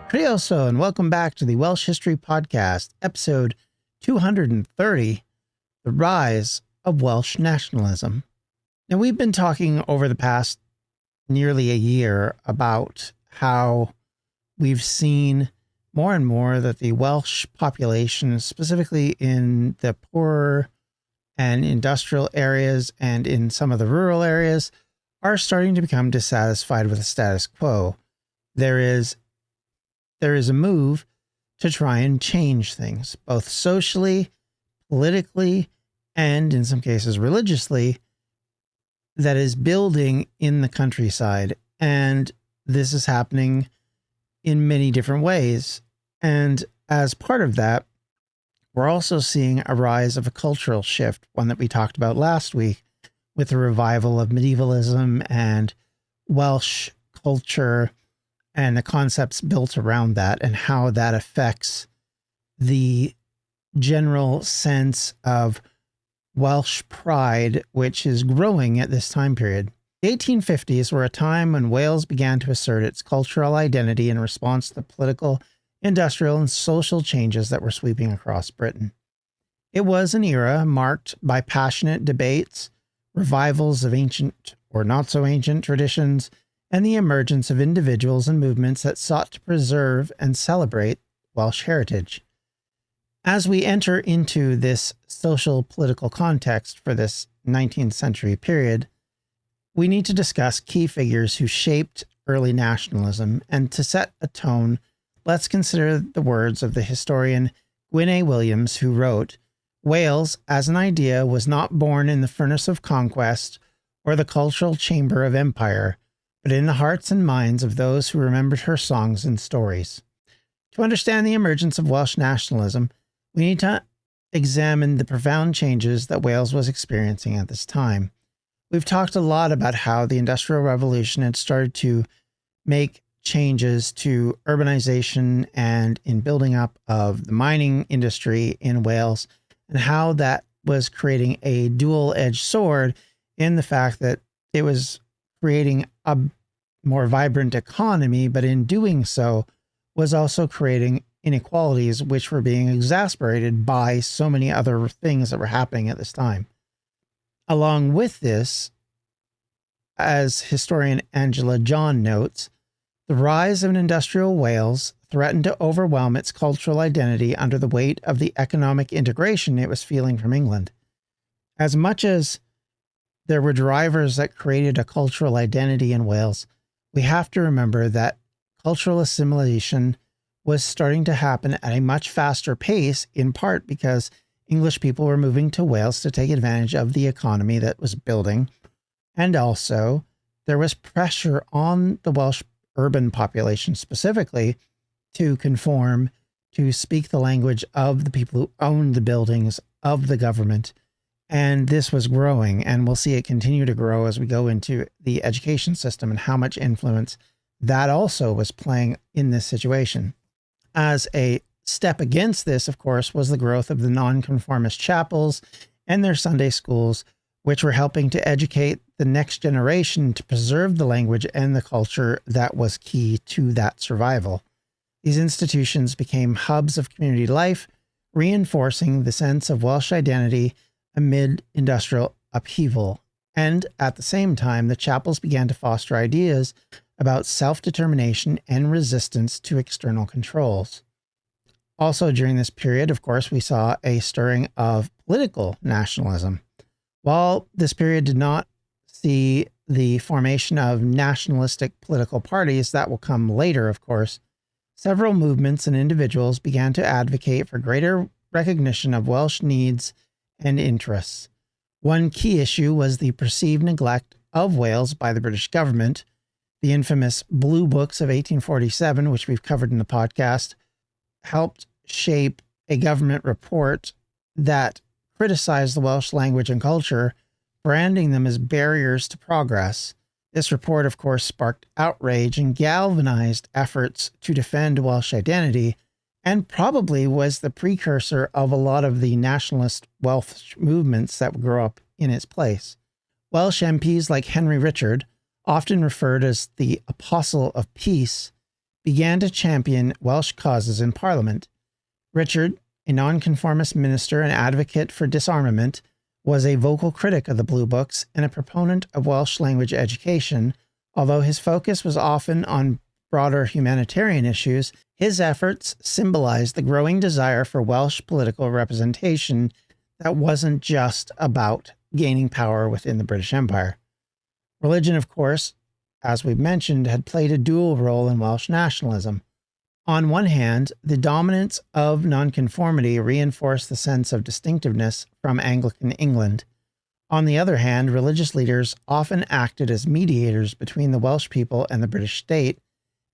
Crioso, and welcome back to the Welsh History Podcast, episode 230, The Rise of Welsh Nationalism. Now, we've been talking over the past nearly a year about how we've seen more and more that the Welsh population, specifically in the poorer and industrial areas and in some of the rural areas, are starting to become dissatisfied with the status quo. There is a move to try and change things, both socially, politically, and in some cases religiously, that is building in the countryside. And this is happening in many different ways. And as part of that, we're also seeing a rise of a cultural shift, one that we talked about last week, with the revival of medievalism and Welsh culture and the concepts built around that and how that affects the general sense of Welsh pride, which is growing at this time period. The 1850s were a time when Wales began to assert its cultural identity in response to the political, industrial, and social changes that were sweeping across Britain. It was an era marked by passionate debates, revivals of ancient or not so ancient traditions, and the emergence of individuals and movements that sought to preserve and celebrate Welsh heritage. As we enter into this social political context for this 19th century period, we need to discuss key figures who shaped early nationalism, and to set a tone, let's consider the words of the historian Gwyn A. Williams, who wrote, "Wales, as an idea, was not born in the furnace of conquest or the cultural chamber of empire, but in the hearts and minds of those who remembered her songs and stories." To understand the emergence of Welsh nationalism, we need to examine the profound changes that Wales was experiencing at this time. We've talked a lot about how the Industrial Revolution had started to make changes to urbanization and in building up of the mining industry in Wales, and how that was creating a dual-edged sword in the fact that it was creating a more vibrant economy, but in doing so was also creating inequalities which were being exacerbated by so many other things that were happening at this time. Along with this, as historian Angela John notes, the rise of an industrial Wales threatened to overwhelm its cultural identity under the weight of the economic integration it was feeling from England. As much as there were drivers that created a cultural identity in Wales, we have to remember that cultural assimilation was starting to happen at a much faster pace, in part because English people were moving to Wales to take advantage of the economy that was building. And also, there was pressure on the Welsh urban population specifically to conform, to speak the language of the people who owned the buildings, of the government. And this was growing, and we'll see it continue to grow as we go into the education system and how much influence that also was playing in this situation. As a step against this, of course, was the growth of the nonconformist chapels and their Sunday schools, which were helping to educate the next generation to preserve the language and the culture that was key to that survival. These institutions became hubs of community life, reinforcing the sense of Welsh identity amid industrial upheaval. And at the same time, the chapels began to foster ideas about self-determination and resistance to external controls. Also during this period, of course, we saw a stirring of political nationalism. While this period did not see the formation of nationalistic political parties, that will come later, of course, several movements and individuals began to advocate for greater recognition of Welsh needs and interests. One key issue was the perceived neglect of Wales by the British government. The infamous Blue Books of 1847, which we've covered in the podcast, helped shape a government report that criticized the Welsh language and culture, branding them as barriers to progress. This report, of course, sparked outrage and galvanized efforts to defend Welsh identity, and probably was the precursor of a lot of the nationalist Welsh movements that would grow up in its place. Welsh MPs like Henry Richard, often referred as the Apostle of Peace, began to champion Welsh causes in Parliament. Richard, a nonconformist minister and advocate for disarmament, was a vocal critic of the Blue Books and a proponent of Welsh language education. Although his focus was often on broader humanitarian issues, his efforts symbolized the growing desire for Welsh political representation that wasn't just about gaining power within the British Empire. Religion, of course, as we've mentioned, had played a dual role in Welsh nationalism. On one hand, the dominance of nonconformity reinforced the sense of distinctiveness from Anglican England. On the other hand, religious leaders often acted as mediators between the Welsh people and the British state,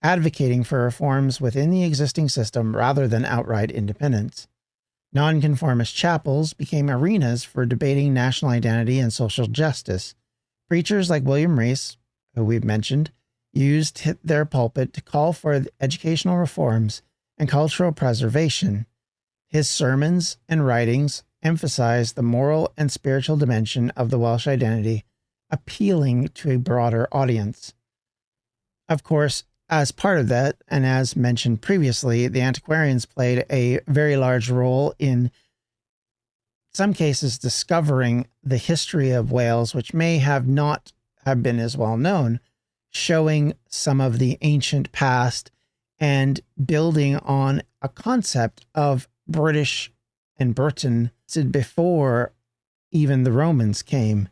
advocating for reforms within the existing system rather than outright independence. Nonconformist chapels became arenas for debating national identity and social justice. Preachers like William Rees, who we've mentioned, used their pulpit to call for educational reforms and cultural preservation. His sermons and writings emphasized the moral and spiritual dimension of the Welsh identity, appealing to a broader audience. Of course, as part of that, and as mentioned previously, the antiquarians played a very large role in some cases discovering the history of Wales, which may have not have been as well known, showing some of the ancient past and building on a concept of British and Britain before even the Romans came,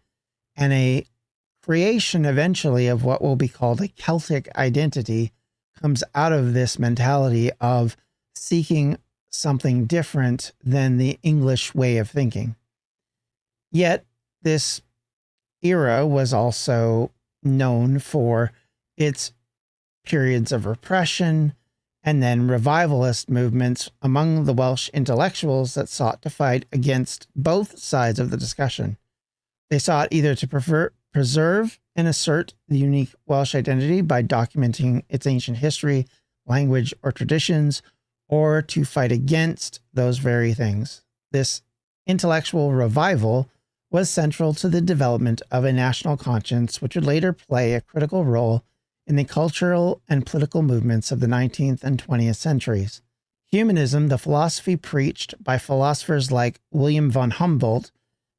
and a creation eventually of what will be called a Celtic identity comes out of this mentality of seeking something different than the English way of thinking. Yet this era was also known for its periods of repression and then revivalist movements among the Welsh intellectuals that sought to fight against both sides of the discussion. They sought either to preserve and assert the unique Welsh identity by documenting its ancient history, language, or traditions, or to fight against those very things. This intellectual revival was central to the development of a national conscience, which would later play a critical role in the cultural and political movements of the 19th and 20th centuries. Humanism, the philosophy preached by philosophers like William von Humboldt,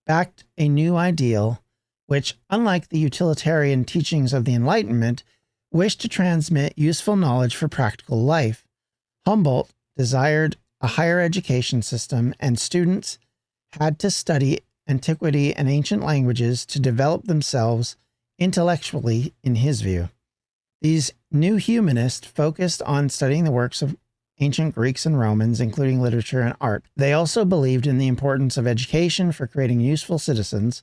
backed a new ideal which, unlike the utilitarian teachings of the Enlightenment, wished to transmit useful knowledge for practical life. Humboldt desired a higher education system, and students had to study antiquity and ancient languages to develop themselves intellectually, in his view. These new humanists focused on studying the works of ancient Greeks and Romans, including literature and art. They also believed in the importance of education for creating useful citizens,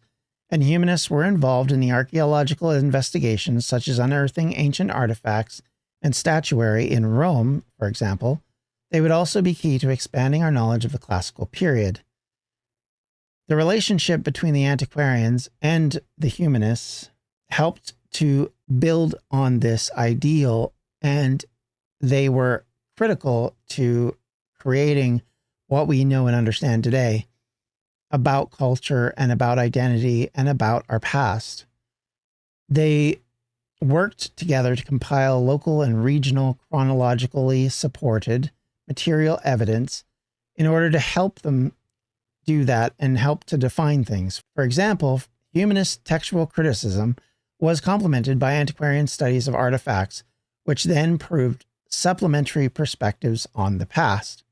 and humanists were involved in the archaeological investigations, such as unearthing ancient artifacts and statuary in Rome, for example. They would also be key to expanding our knowledge of the classical period. The relationship between the antiquarians and the humanists helped to build on this ideal, and they were critical to creating what we know and understand today about culture and about identity and about our past. They worked together to compile local and regional chronologically supported material evidence in order to help them do that and help to define things. For example, humanist textual criticism was complemented by antiquarian studies of artifacts, which then proved supplementary perspectives on the past.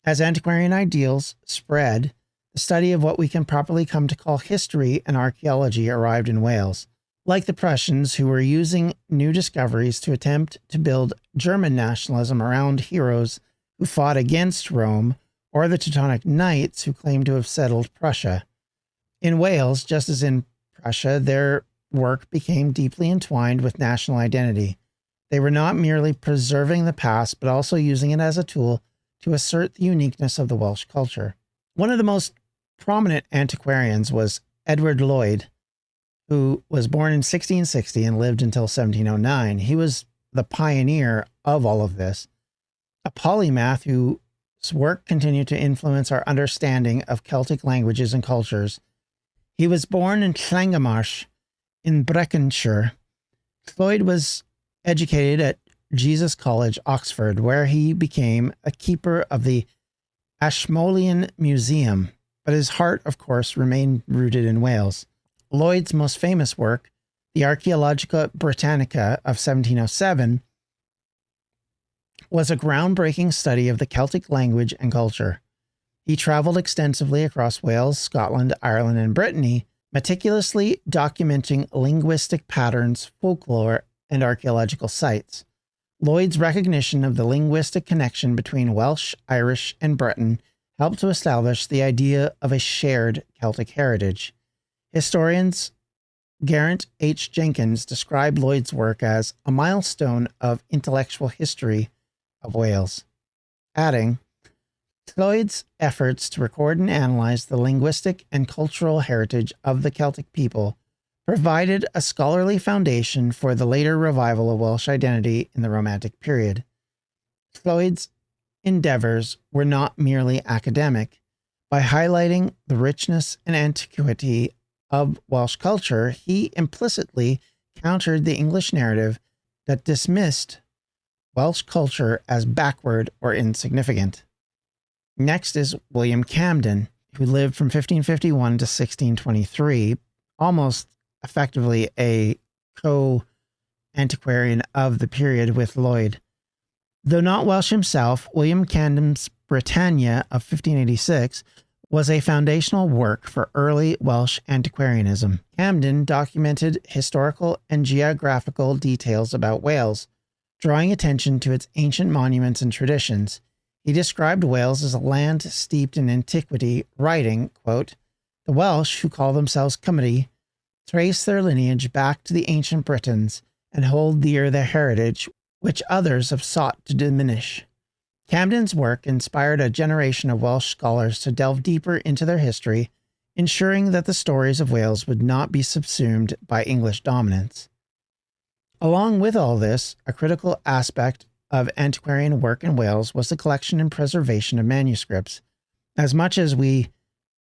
As antiquarian ideals spread, the study of what we can properly come to call history and archaeology arrived in Wales. Like the Prussians, who were using new discoveries to attempt to build German nationalism around heroes who fought against Rome, or the Teutonic Knights who claimed to have settled Prussia. In Wales, just as in Prussia, their work became deeply entwined with national identity. They were not merely preserving the past, but also using it as a tool to assert the uniqueness of the Welsh culture. One of the most prominent antiquarians was Edward Lloyd, who was born in 1660 and lived until 1709. He was the pioneer of all of this, a polymath whose work continued to influence our understanding of Celtic languages and cultures. He was born in Llangamarsh in Breconshire. Lloyd was educated at Jesus College, Oxford, where he became a keeper of the Ashmolean Museum, but his heart, of course, remained rooted in Wales. Lloyd's most famous work, the Archaeologia Britannica of 1707, was a groundbreaking study of the Celtic language and culture. He traveled extensively across Wales, Scotland, Ireland, and Brittany, meticulously documenting linguistic patterns, folklore, and archaeological sites. Lloyd's recognition of the linguistic connection between Welsh, Irish, and Breton helped to establish the idea of a shared Celtic heritage. Historians Geraint H. Jenkins described Lloyd's work as a milestone of intellectual history of Wales, adding, Lloyd's efforts to record and analyze the linguistic and cultural heritage of the Celtic people provided a scholarly foundation for the later revival of Welsh identity in the Romantic period. Lloyd's endeavors were not merely academic. By highlighting the richness and antiquity of Welsh culture, he implicitly countered the English narrative that dismissed Welsh culture as backward or insignificant. Next is William Camden, who lived from 1551 to 1623, almost effectively a co-antiquarian of the period with Lloyd. Though not Welsh himself, William Camden's Britannia of 1586 was a foundational work for early Welsh antiquarianism. Camden documented historical and geographical details about Wales, drawing attention to its ancient monuments and traditions. He described Wales as a land steeped in antiquity, writing, quote, The Welsh, who call themselves Cymry, trace their lineage back to the ancient Britons and hold dear their heritage, which others have sought to diminish. Camden's work inspired a generation of Welsh scholars to delve deeper into their history, ensuring that the stories of Wales would not be subsumed by English dominance. Along with all this, a critical aspect of antiquarian work in Wales was the collection and preservation of manuscripts. As much as we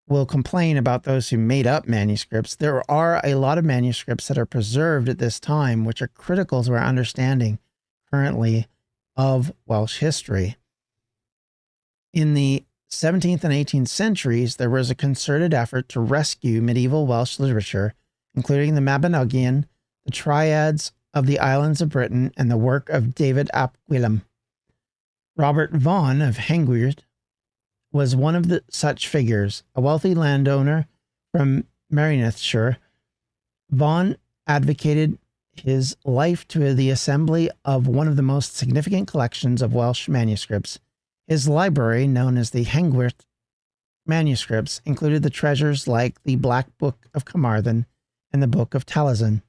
will complain about those who made up manuscripts, there are a lot of manuscripts that are preserved at this time which are critical to our understanding currently of Welsh history. In the 17th and 18th centuries, there was a concerted effort to rescue medieval Welsh literature, including the Mabinogion, the Triads of the Islands of Britain, and the work of David ap Gwilym. Robert Vaughan of Hengwrt was one of such figures, a wealthy landowner from Merionethshire. Vaughan advocated his life to the assembly of one of the most significant collections of Welsh manuscripts. His library, known as the Hengwrt manuscripts, included the treasures like the Black Book of Carmarthen and the Book of Taliesin.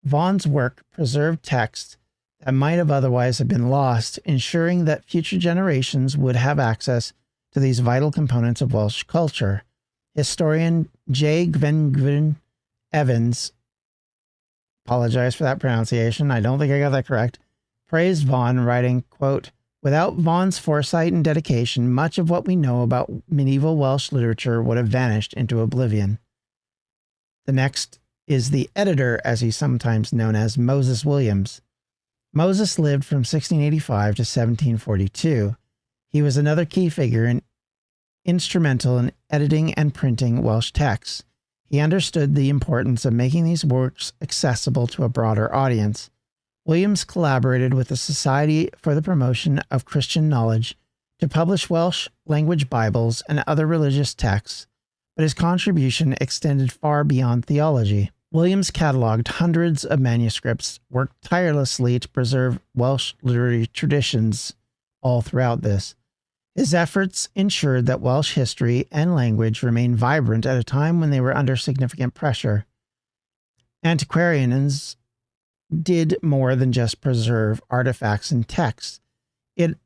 Vaughan's work preserved texts that might have otherwise have been lost, ensuring that future generations would have access to these vital components of Welsh culture. Historian J. Gwynfryn Evans, apologize for that pronunciation, I don't think I got that correct, praised Vaughan, writing, quote, Without Vaughan's foresight and dedication, much of what we know about medieval Welsh literature would have vanished into oblivion. The next is the editor, as he's sometimes known as, Moses Williams. Moses lived from 1685 to 1742. He was another key figure and instrumental in editing and printing Welsh texts. He understood the importance of making these works accessible to a broader audience. Williams collaborated with the Society for the Promotion of Christian Knowledge to publish Welsh language Bibles and other religious texts, but his contribution extended far beyond theology. Williams cataloged hundreds of manuscripts, worked tirelessly to preserve Welsh literary traditions all throughout this. His efforts ensured that Welsh history and language remained vibrant at a time when they were under significant pressure. Antiquarians did more than just preserve artifacts and texts.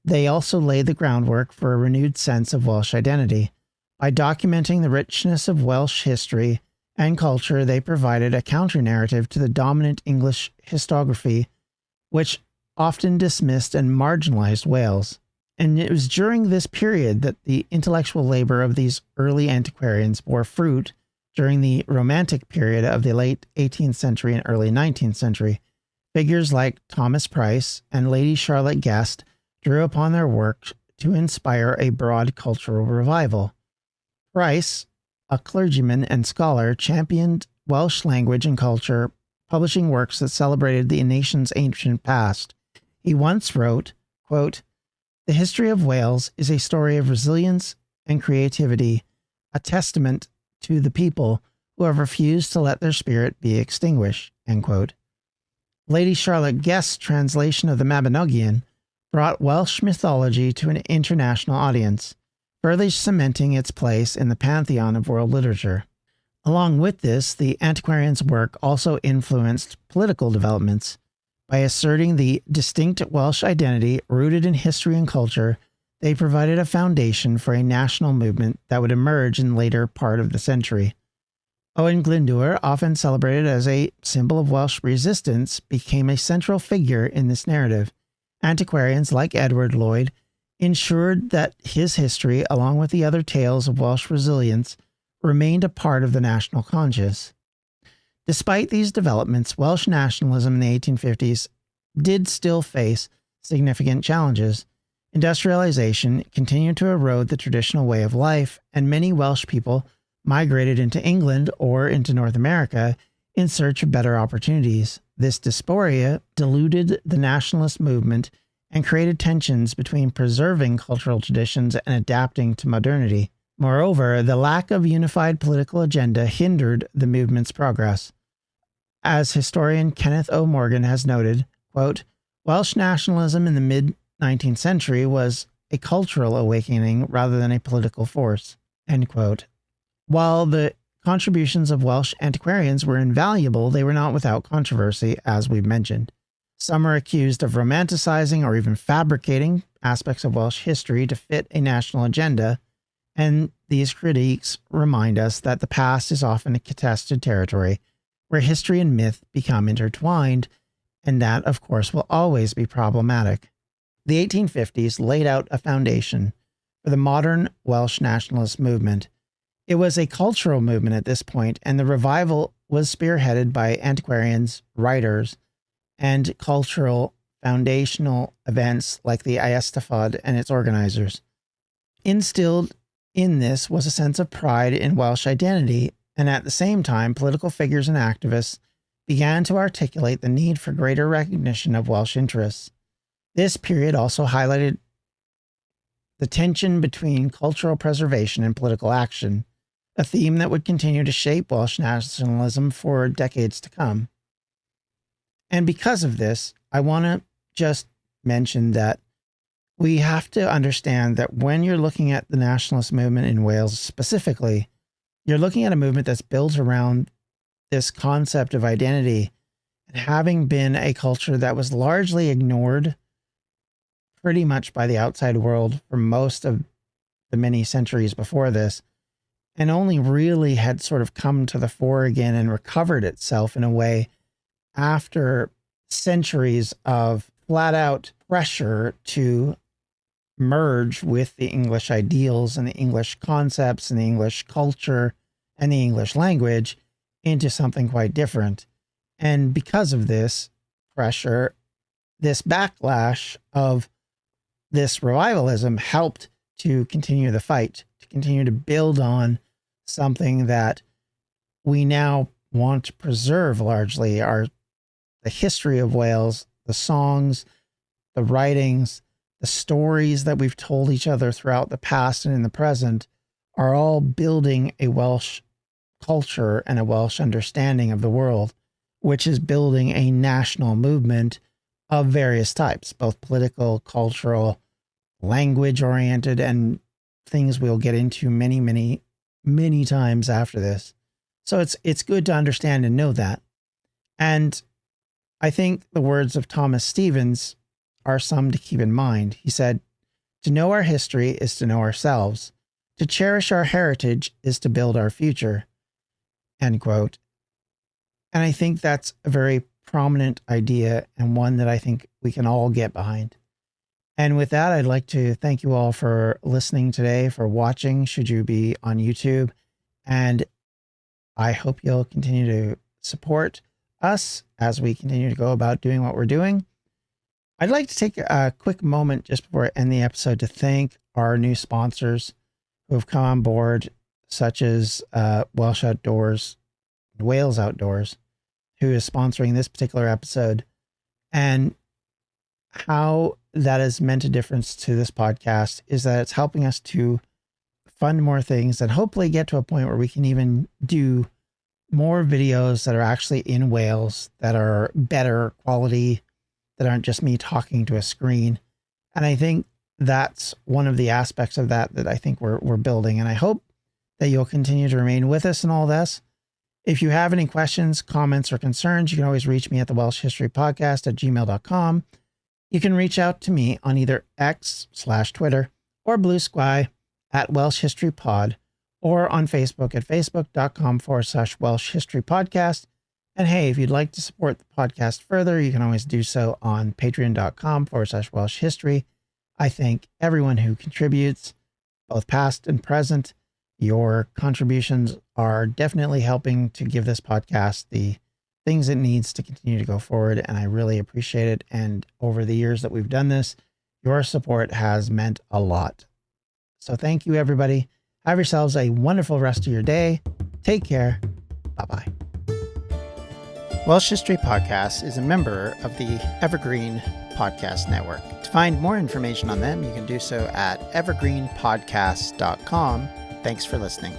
They also laid the groundwork for a renewed sense of Welsh identity. By documenting the richness of Welsh history and culture, they provided a counter-narrative to the dominant English historiography, which often dismissed and marginalized Wales. And it was during this period that the intellectual labor of these early antiquarians bore fruit during the Romantic period of the late 18th century and early 19th century. Figures like Thomas Price and Lady Charlotte Guest drew upon their work to inspire a broad cultural revival. Price, a clergyman and scholar, championed Welsh language and culture, publishing works that celebrated the nation's ancient past. He once wrote, quote, "The history of Wales is a story of resilience and creativity, a testament to the people who have refused to let their spirit be extinguished." End quote. Lady Charlotte Guest's translation of the Mabinogion brought Welsh mythology to an international audience, further cementing its place in the pantheon of world literature. Along with this, the antiquarians' work also influenced political developments. By asserting the distinct Welsh identity rooted in history and culture, they provided a foundation for a national movement that would emerge in the later part of the century. Owen Glyndŵr, often celebrated as a symbol of Welsh resistance, became a central figure in this narrative. Antiquarians like Edward Lloyd ensured that his history, along with the other tales of Welsh resilience, remained a part of the national conscience. Despite these developments, Welsh nationalism in the 1850s did still face significant challenges. Industrialization continued to erode the traditional way of life, and many Welsh people migrated into England or into North America in search of better opportunities. This dysphoria diluted the nationalist movement and created tensions between preserving cultural traditions and adapting to modernity. Moreover, the lack of unified political agenda hindered the movement's progress. As historian Kenneth O. Morgan has noted, quote, "Welsh nationalism in the mid-19th century was a cultural awakening rather than a political force." End quote. While the contributions of Welsh antiquarians were invaluable, they were not without controversy, as we've mentioned. Some are accused of romanticizing or even fabricating aspects of Welsh history to fit a national agenda, and these critiques remind us that the past is often a contested territory where history and myth become intertwined, and that, of course, will always be problematic. The 1850s laid out a foundation for the modern Welsh nationalist movement. It was a cultural movement at this point, and the revival was spearheaded by antiquarians, writers, and cultural foundational events like the Eisteddfod and its organizers. Instilled in this was a sense of pride in Welsh identity, and at the same time, political figures and activists began to articulate the need for greater recognition of Welsh interests. This period also highlighted the tension between cultural preservation and political action, a theme that would continue to shape Welsh nationalism for decades to come. And because of this, I want to just mention that we have to understand that when you're looking at the nationalist movement in Wales specifically, you're looking at a movement that's built around this concept of identity, and having been a culture that was largely ignored pretty much by the outside world for most of the many centuries before this, and only really had sort of come to the fore again and recovered itself in a way after centuries of flat out pressure to merge with the English ideals and the English concepts and the English culture and the English language into something quite different. And because of this pressure, this backlash of this revivalism helped to continue the fight, to continue to build on something that we now want to preserve largely, the history of Wales, the songs, the writings, the stories that we've told each other throughout the past and in the present are all building a Welsh culture and a Welsh understanding of the world, which is building a national movement of various types, both political, cultural, language-oriented, and things we'll get into many, many, many times after this. So it's good to understand and know that. And I think the words of Thomas Stevens are some to keep in mind. He said, "To know our history is to know ourselves. To cherish our heritage is to build our future." End quote. And I think that's a very prominent idea and one that I think we can all get behind. And with that, I'd like to thank you all for listening today, for watching, should you be on YouTube. And I hope you'll continue to support us as we continue to go about doing what we're doing. I'd like to take a quick moment just before I end the episode to thank our new sponsors who have come on board, such as Welsh Outdoors, Wales Outdoors, who is sponsoring this particular episode, and how that has meant a difference to this podcast is that it's helping us to fund more things and hopefully get to a point where we can even do more videos that are actually in Wales, that are better quality, that aren't just me talking to a screen. And I think that's one of the aspects of that I think we're building. And I hope that you'll continue to remain with us in all this. If you have any questions, comments, or concerns, you can always reach me at the Welsh History Podcast at gmail.com. You can reach out to me on either X/Twitter or Blue Sky at Welsh History Pod, or on Facebook at facebook.com/Welsh History Podcast. And hey, if you'd like to support the podcast further, you can always do so on patreon.com/Welsh History. I thank everyone who contributes, both past and present. Your contributions are definitely helping to give this podcast the things it needs to continue to go forward, and I really appreciate it. And over the years that we've done this, your support has meant a lot. So thank you, everybody. Have yourselves a wonderful rest of your day. Take care. Bye-bye. Welsh History Podcast is a member of the Evergreen Podcast Network. To find more information on them, you can do so at evergreenpodcast.com. Thanks for listening.